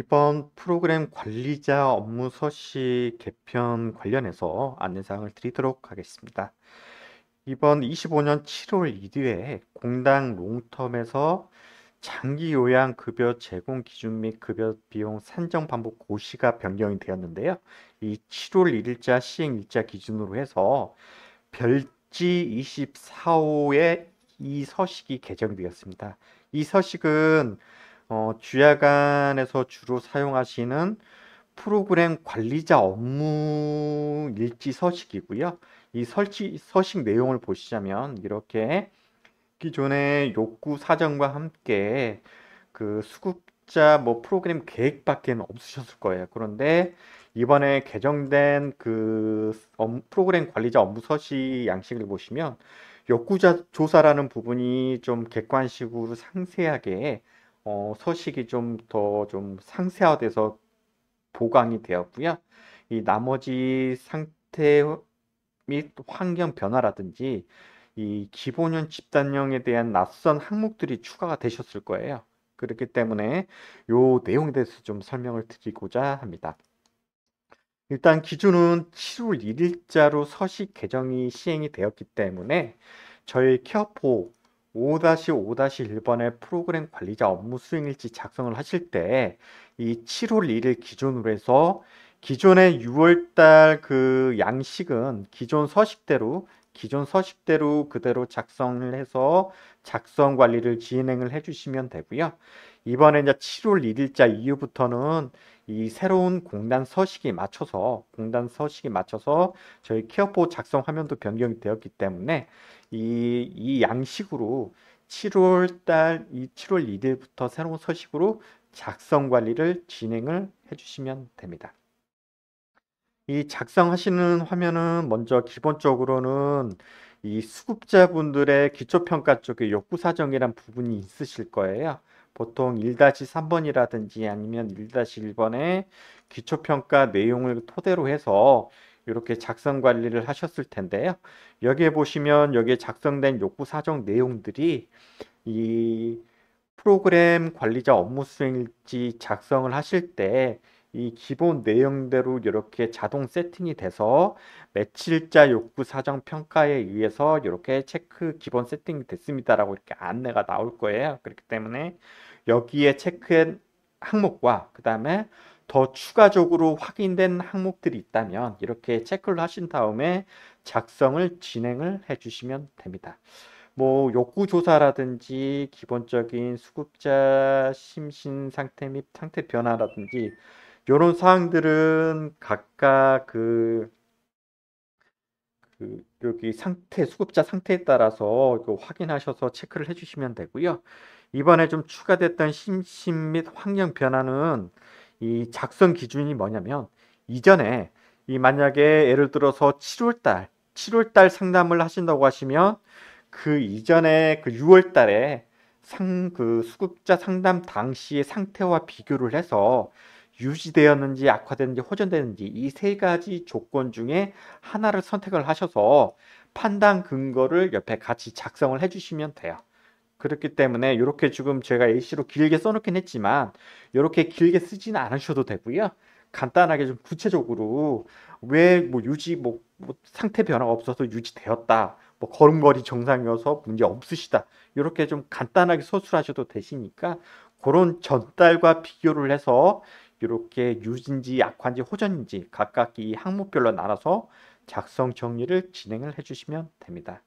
이번 프로그램 관리자 업무 서식 개편 관련해서 안내사항을 드리도록 하겠습니다. 이번 25년 7월 1일에 공당 롱텀에서 장기 요양 급여 제공 기준 및 급여 비용 산정 방법 고시가 변경이 되었는데요. 이 7월 1일자 시행일자 기준으로 해서 별지 24호에 이 서식이 개정되었습니다. 이 서식은 주야간에서 주로 사용하시는 프로그램 관리자 업무 일지 서식이고요. 이 서식 내용을 보시자면 이렇게 기존의 욕구 사정과 함께 그 수급자 프로그램 계획밖에 없으셨을 거예요. 그런데 이번에 개정된 그 프로그램 관리자 업무 서식 양식을 보시면 욕구자 조사라는 부분이 좀 객관식으로 상세하게 서식이 좀 더 좀 상세화돼서 보강이 되었고요. 이 나머지 상태 및 환경 변화라든지 이 기본형 집단형에 대한 낯선 항목들이 추가가 되셨을 거예요. 그렇기 때문에 요 내용에 대해서 좀 설명을 드리고자 합니다. 일단 기준은 7월 1일자로 서식 개정이 시행이 되었기 때문에 저희 케어포 5-5-1번의 프로그램 관리자 업무 수행일지 작성을 하실 때 이 7월 1일 기준으로 해서 기존의 6월달 그 양식은 기존 서식대로 그대로 작성을 해서 작성 관리를 진행을 해주시면 되고요. 이번에 이제 7월 1일자 이후부터는 이 새로운 공단 서식이 맞춰서 저희 케어포 작성 화면도 변경이 되었기 때문에 이 양식으로 7월 1일부터 새로운 서식으로 작성 관리를 진행을 해주시면 됩니다. 이 작성하시는 화면은 먼저 기본적으로는 이 수급자분들의 기초평가 쪽에 욕구 사정이란 부분이 있으실 거예요. 보통 1-3번이라든지 아니면 1-1번의 기초평가 내용을 토대로 해서 이렇게 작성 관리를 하셨을 텐데요. 여기에 보시면 여기에 작성된 욕구 사정 내용들이 이 프로그램 관리자 업무 수행일지 작성을 하실 때 이 기본 내용대로 이렇게 자동 세팅이 돼서 며칠자 욕구 사정 평가에 의해서 이렇게 체크 기본 세팅이 됐습니다라고 이렇게 안내가 나올 거예요. 그렇기 때문에 여기에 체크한 항목과 그 다음에 더 추가적으로 확인된 항목들이 있다면 이렇게 체크를 하신 다음에 작성을 진행을 해주시면 됩니다. 욕구 조사라든지 기본적인 수급자 심신 상태 및 상태 변화라든지 이런 사항들은 각각 여기 수급자 상태에 따라서 확인하셔서 체크를 해주시면 되고요. 이번에 좀 추가됐던 심신 및 환경 변화는 이 작성 기준이 뭐냐면 이전에 만약에 예를 들어서 7월달 상담을 하신다고 하시면 그 이전에 그 6월 달에 수급자 상담 당시의 상태와 비교를 해서 유지되었는지 악화됐는지 호전되는지 이 세 가지 조건 중에 하나를 선택을 하셔서 판단 근거를 옆에 같이 작성을 해주시면 돼요. 그렇기 때문에 이렇게 지금 제가 A씨로 길게 써놓긴 했지만 이렇게 길게 쓰지는 않으셔도 되고요. 간단하게 좀 구체적으로 왜 상태 변화가 없어서 유지되었다. 걸음걸이 정상이어서 문제 없으시다. 이렇게 좀 간단하게 서술하셔도 되시니까 그런 전달과 비교를 해서 이렇게 유지인지 약화인지 호전인지 각각 이 항목별로 나눠서 작성 정리를 진행을 해주시면 됩니다.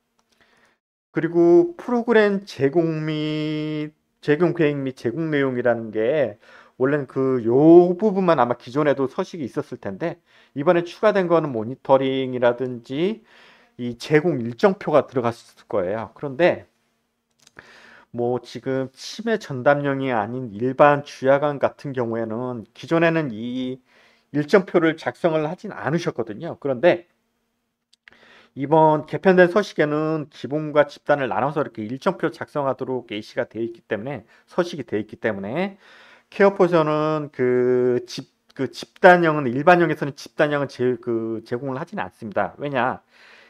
그리고 프로그램 제공 계획 및 제공 내용이라는 게 원래는 요 부분만 아마 기존에도 서식이 있었을 텐데 이번에 추가된 거는 모니터링이라든지 이 제공 일정표가 들어갔을 거예요. 그런데 지금 치매 전담령이 아닌 일반 주야간 같은 경우에는 기존에는 이 일정표를 작성을 하진 않으셨거든요. 그런데 이번 개편된 서식에는 기본과 집단을 나눠서 이렇게 일정표 작성하도록 A씨가 되어 있기 때문에 서식이 되어 있기 때문에 케어포션은 집단형은 일반형에서는 집단형은 제공을 하지는 않습니다. 왜냐?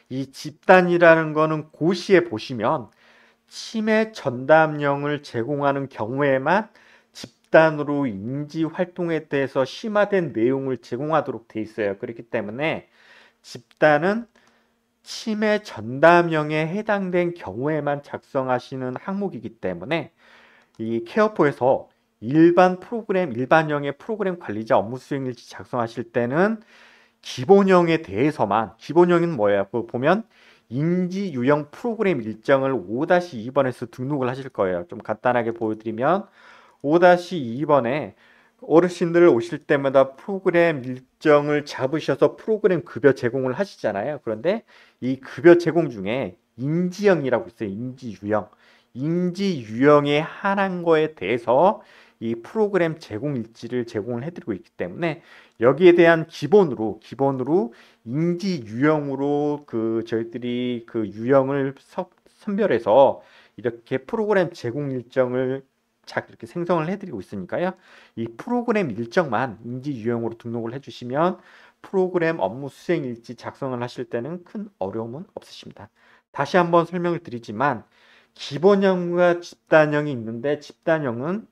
이 집단이라는 거는 고시에 보시면 치매 전담령을 제공하는 경우에만 집단으로 인지 활동에 대해서 심화된 내용을 제공하도록 돼 있어요. 그렇기 때문에 집단은 치매 전담형에 해당된 경우에만 작성하시는 항목이기 때문에 이 케어포에서 일반형의 프로그램 관리자 업무 수행일지 작성하실 때는 기본형에 대해서만, 기본형은 뭐예요? 보면 인지 유형 프로그램 일정을 5-2번에서 등록을 하실 거예요. 좀 간단하게 보여드리면 5-2번에 어르신들 오실 때마다 프로그램 일정을 잡으셔서 프로그램 급여 제공을 하시잖아요. 그런데 이 급여 제공 중에 인지형이라고 있어요. 인지유형. 인지유형에 한한 거에 대해서 이 프로그램 제공 일지를 제공을 해드리고 있기 때문에 여기에 대한 기본으로 인지유형으로 저희들이 그 유형을 선별해서 이렇게 프로그램 제공 일정을 이렇게 생성을 해드리고 있으니까요. 이 프로그램 일정만 인지 유형으로 등록을 해주시면 프로그램 업무 수행 일지 작성을 하실 때는 큰 어려움은 없으십니다. 다시 한번 설명을 드리지만 기본형과 집단형이 있는데 집단형은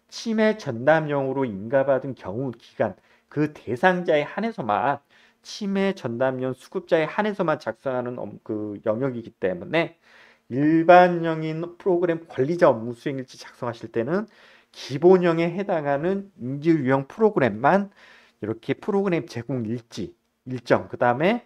치매 전담형으로 인가받은 경우 기간 그 대상자에 한해서만 치매 전담형 수급자에 한해서만 작성하는 그 영역이기 때문에 일반형인 프로그램 관리자 업무 수행일지 작성하실 때는 기본형에 해당하는 인지유형 프로그램만 이렇게 프로그램 제공 일정, 그 다음에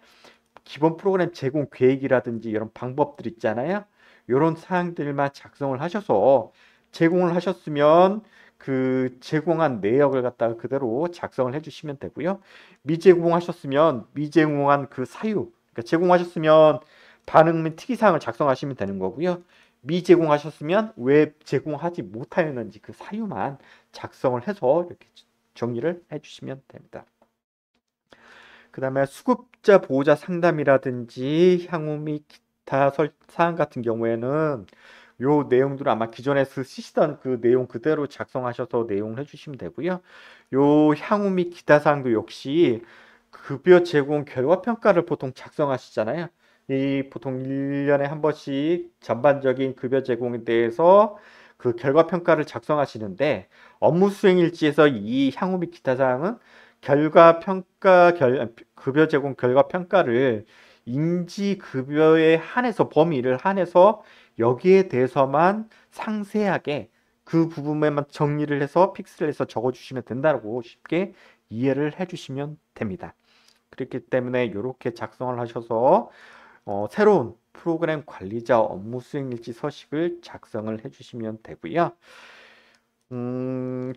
기본 프로그램 제공 계획이라든지 이런 방법들 있잖아요. 이런 사항들만 작성을 하셔서 제공을 하셨으면 그 제공한 내역을 갖다가 그대로 작성을 해주시면 되고요. 미제공하셨으면 미제공한 그 사유, 그러니까 제공하셨으면 반응 및 특이사항을 작성하시면 되는 거고요. 미제공하셨으면 왜 제공하지 못하였는지 그 사유만 작성을 해서 이렇게 정리를 해주시면 됩니다. 그 다음에 수급자 보호자 상담이라든지 향후 및 기타 사항 같은 경우에는 요 내용들을 아마 기존에 쓰시던 그 내용 그대로 작성하셔서 내용을 해주시면 되고요. 요 향후 및 기타 사항도 역시 급여 제공 결과 평가를 보통 작성하시잖아요. 이 보통 1년에 한 번씩 전반적인 급여 제공에 대해서 그 결과 평가를 작성하시는데 업무 수행 일지에서 이 향후 및 기타 사항은 급여 제공 결과 평가를 인지 급여에 한해서 범위를 한해서 여기에 대해서만 상세하게 그 부분에만 정리를 해서 픽스를 해서 적어주시면 된다고 쉽게 이해를 해주시면 됩니다. 그렇기 때문에 이렇게 작성을 하셔서 새로운 프로그램 관리자 업무 수행일지 서식을 작성을 해주시면 되고요.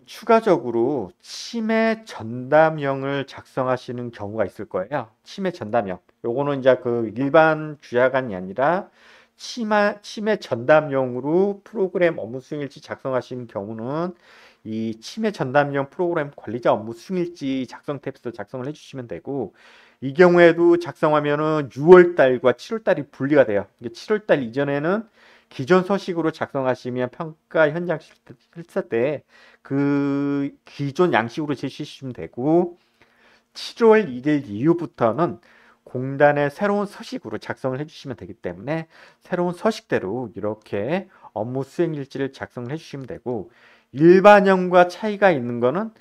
추가적으로 치매 전담형을 작성하시는 경우가 있을 거예요. 치매 전담형. 요거는 이제 그 일반 주야간이 아니라 치매 전담형으로 프로그램 업무 수행일지 작성하시는 경우는 이 치매 전담형 프로그램 관리자 업무 수행일지 작성 탭에서 작성을 해주시면 되고 이 경우에도 작성하면은 6월달과 7월달이 분리가 돼요. 7월달 이전에는 기존 서식으로 작성하시면 평가 현장 실사 때 그 기존 양식으로 제시하시면 되고 7월 1일 이후부터는 공단의 새로운 서식으로 작성을 해주시면 되기 때문에 새로운 서식대로 이렇게 업무 수행 일지를 작성을 해주시면 되고 일반형과 차이가 있는 거는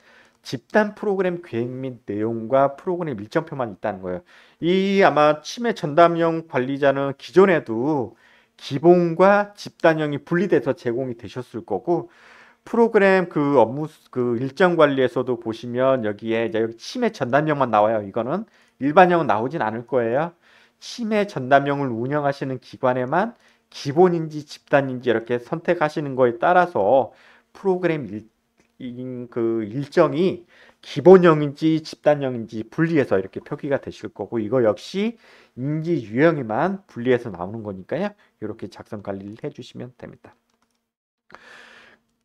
집단 프로그램 계획 및 내용과 프로그램 일정표만 있다는 거예요. 이 아마 치매 전담형 관리자는 기존에도 기본과 집단형이 분리돼서 제공이 되셨을 거고 프로그램 그 업무 그 일정 관리에서도 보시면 여기에 이제 여기 치매 전담형만 나와요. 이거는 일반형은 나오진 않을 거예요. 치매 전담형을 운영하시는 기관에만 기본인지 집단인지 이렇게 선택하시는 거에 따라서 프로그램 그 일정이 기본형인지 집단형인지 분리해서 이렇게 표기가 되실 거고 이거 역시 인지 유형에만 분리해서 나오는 거니까요. 이렇게 작성 관리를 해주시면 됩니다.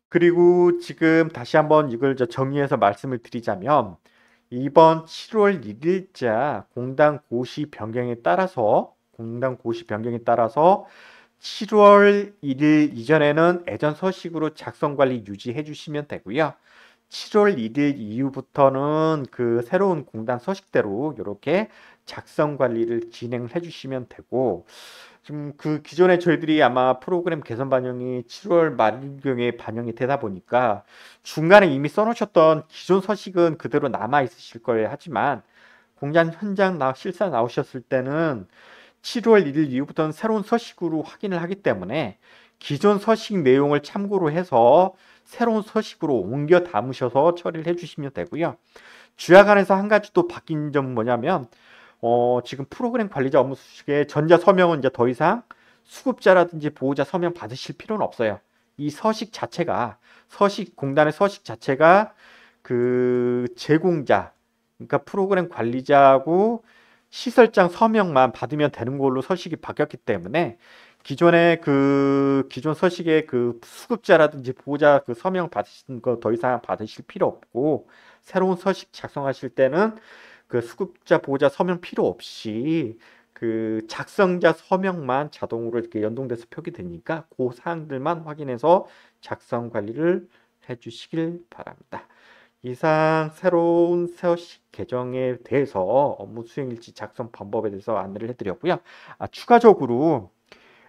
그리고 지금 다시 한번 이걸 정리해서 말씀을 드리자면 이번 7월 1일자 공단 고시 변경에 따라서 7월 1일 이전에는 예전 서식으로 작성 관리 유지해 주시면 되고요. 7월 1일 이후부터는 그 새로운 공단 서식대로 이렇게 작성 관리를 진행해 주시면 되고 좀 그 기존에 저희들이 아마 프로그램 개선 반영이 7월 말경에 반영이 되다 보니까 중간에 이미 써놓으셨던 기존 서식은 그대로 남아 있으실 거예요. 하지만 공장 현장 실사 나오셨을 때는 7월 1일 이후부터는 새로운 서식으로 확인을 하기 때문에 기존 서식 내용을 참고로 해서 새로운 서식으로 옮겨 담으셔서 처리를 해주시면 되고요. 주야간에서 한 가지 또 바뀐 점은 뭐냐면 지금 프로그램 관리자 업무 수식에 전자 서명은 이제 더 이상 수급자라든지 보호자 서명 받으실 필요는 없어요. 이 서식 자체가 공단의 서식 자체가 그 제공자, 그러니까 프로그램 관리자하고 시설장 서명만 받으면 되는 걸로 서식이 바뀌었기 때문에 기존 서식의 그 수급자라든지 보호자 그 서명 받으신 거 더 이상 받으실 필요 없고, 새로운 서식 작성하실 때는 그 수급자 보호자 서명 필요 없이 그 작성자 서명만 자동으로 이렇게 연동돼서 표기되니까 그 사항들만 확인해서 작성 관리를 해주시길 바랍니다. 이상 새로운 서식 개정에 대해서 업무 수행일지 작성 방법에 대해서 안내를 해드렸고요. 추가적으로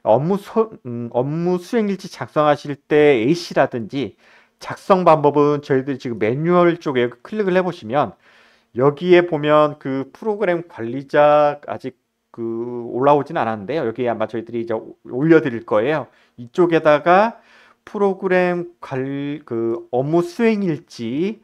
업무 수행일지 작성하실 때 A씨라든지 작성 방법은 저희들이 지금 매뉴얼 쪽에 클릭을 해보시면 여기에 보면 그 프로그램 관리자 아직 그 올라오진 않았는데요. 여기에 아마 저희들이 이제 올려드릴 거예요. 이쪽에다가 프로그램 그 업무 수행일지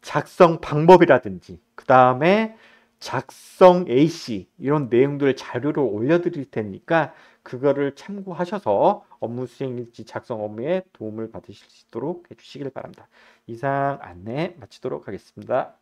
작성 방법이라든지 그 다음에 작성 AC 이런 내용들을 자료로 올려드릴 테니까 그거를 참고하셔서 업무 수행일지 작성 업무에 도움을 받으실 수 있도록 해주시길 바랍니다. 이상 안내 마치도록 하겠습니다.